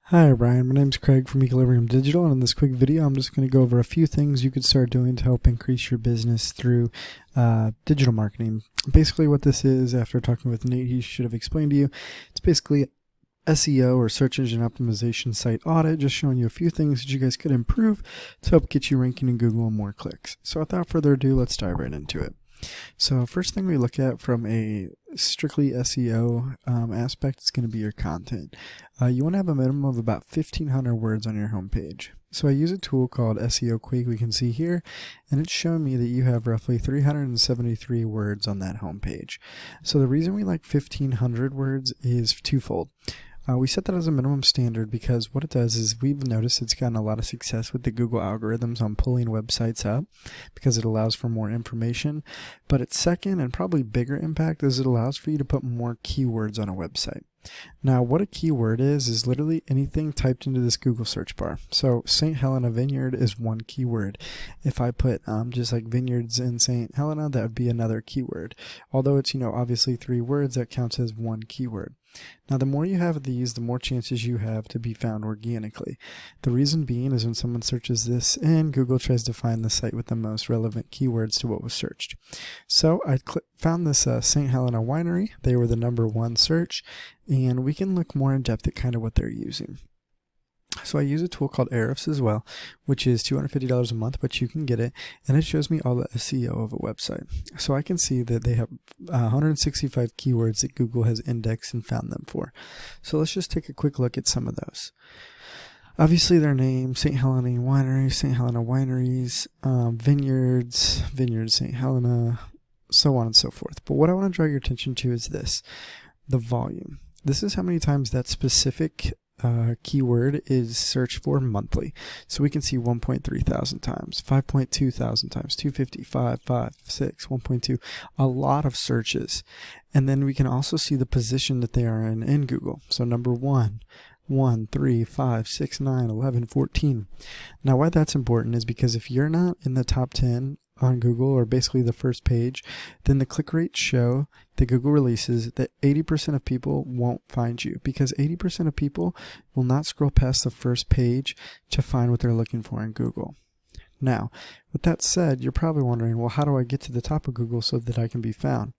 Hi Brian, my name is Craig from Equilibrium Digital, and in this quick video I'm just going to go over a few things you could start doing to help increase your business through digital marketing. Basically what this is, after talking with Nate, he should have explained to you, it's basically SEO or search engine optimization site audit, just showing you a few things that you guys could improve to help get you ranking in Google and more clicks. So without further ado, let's dive right into it. So first thing we look at from a strictly SEO aspect is going to be your content. You want to have a minimum of about 1,500 words on your homepage. So I use a tool called SEO Quake, we can see here, and it's showing me that you have roughly 373 words on that homepage. So the reason we like 1,500 words is twofold. We set that as a minimum standard because what it does is we've noticed it's gotten a lot of success with the Google algorithms on pulling websites up because it allows for more information. But its second and probably bigger impact is it allows for you to put more keywords on a website. Now, what a keyword is literally anything typed into this Google search bar. So St. Helena Vineyard is one keyword. If I put just like Vineyards in St. Helena, that would be another keyword. Although it's, obviously 3 words, that counts as one keyword. Now, the more you have of these, the more chances you have to be found organically. The reason being is when someone searches this in, Google tries to find the site with the most relevant keywords to what was searched. So I found this St. Helena Winery. They were the #1 search, and we can look more in depth at kind of what they're using. So I use a tool called Ahrefs as well, which is $250 a month, but you can get it, and it shows me all the SEO of a website. So I can see that they have 165 keywords that Google has indexed and found them for. So let's just take a quick look at some of those. Obviously their name, St. Helena Winery, St. Helena Wineries, Vineyards, Vineyards-St. Helena, so on and so forth. But what I want to draw your attention to is this, the volume. This is how many times that specific keyword is searched for monthly. So we can see 1.3 thousand times, 5.2 thousand times, 250, 5, 6, 1.2, a lot of searches. And then we can also see the position that they are in Google. So #1, 1, 3, 5, 6, 9, 11, 14. Now why that's important is because if you're not in the top 10 on Google, or basically the first page, then the click rates show that Google releases that 80% of people won't find you, because 80% of people will not scroll past the first page to find what they're looking for in Google. Now, with that said, you're probably wondering, well, how do I get to the top of Google so that I can be found?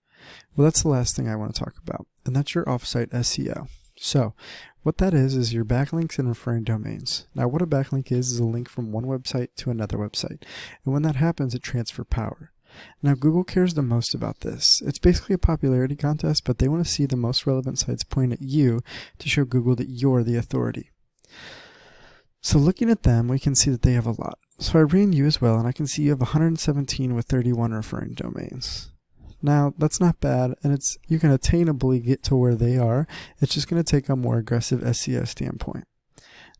Well, that's the last thing I want to talk about, and that's your offsite SEO. So what that is your backlinks and referring domains. Now what a backlink is a link from one website to another website. And when that happens, it transfers power. Now Google cares the most about this. It's basically a popularity contest, but they want to see the most relevant sites point at you to show Google that you're the authority. So looking at them, we can see that they have a lot. So I ran you as well, and I can see you have 117 with 31 referring domains. Now, that's not bad, and you can attainably get to where they are. It's just going to take a more aggressive SEO standpoint.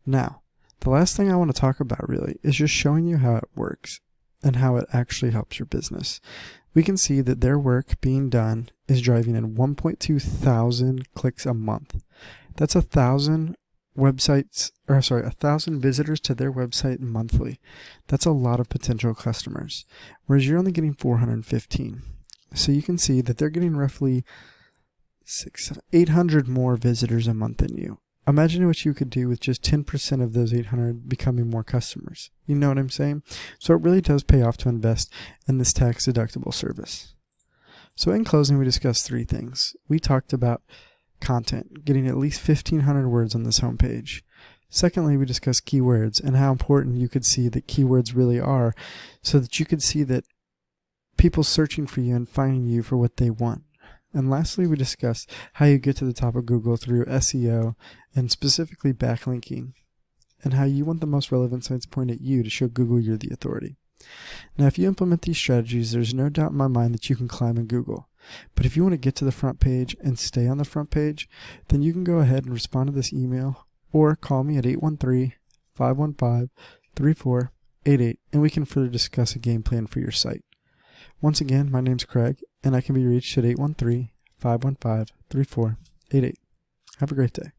Now, the last thing I want to talk about really is just showing you how it works and how it actually helps your business. We can see that their work being done is driving in 1.2 thousand clicks a month. That's 1,000 websites, or sorry, 1,000 visitors to their website monthly. That's a lot of potential customers, whereas you're only getting 415. So you can see that they're getting roughly 800 more visitors a month than you. Imagine what you could do with just 10% of those 800 becoming more customers. You know what I'm saying? So it really does pay off to invest in this tax-deductible service. So in closing, we discussed 3 things. We talked about content, getting at least 1,500 words on this homepage. Secondly, we discussed keywords and how important you could see that keywords really are, so that you could see that people searching for you and finding you for what they want. And lastly, we discussed how you get to the top of Google through SEO and specifically backlinking, and how you want the most relevant sites point at you to show Google you're the authority. Now, if you implement these strategies, there's no doubt in my mind that you can climb in Google. But if you want to get to the front page and stay on the front page, then you can go ahead and respond to this email or call me at 813-515-3488, and we can further discuss a game plan for your site. Once again, my name's Craig, and I can be reached at 813-515-3488. Have a great day.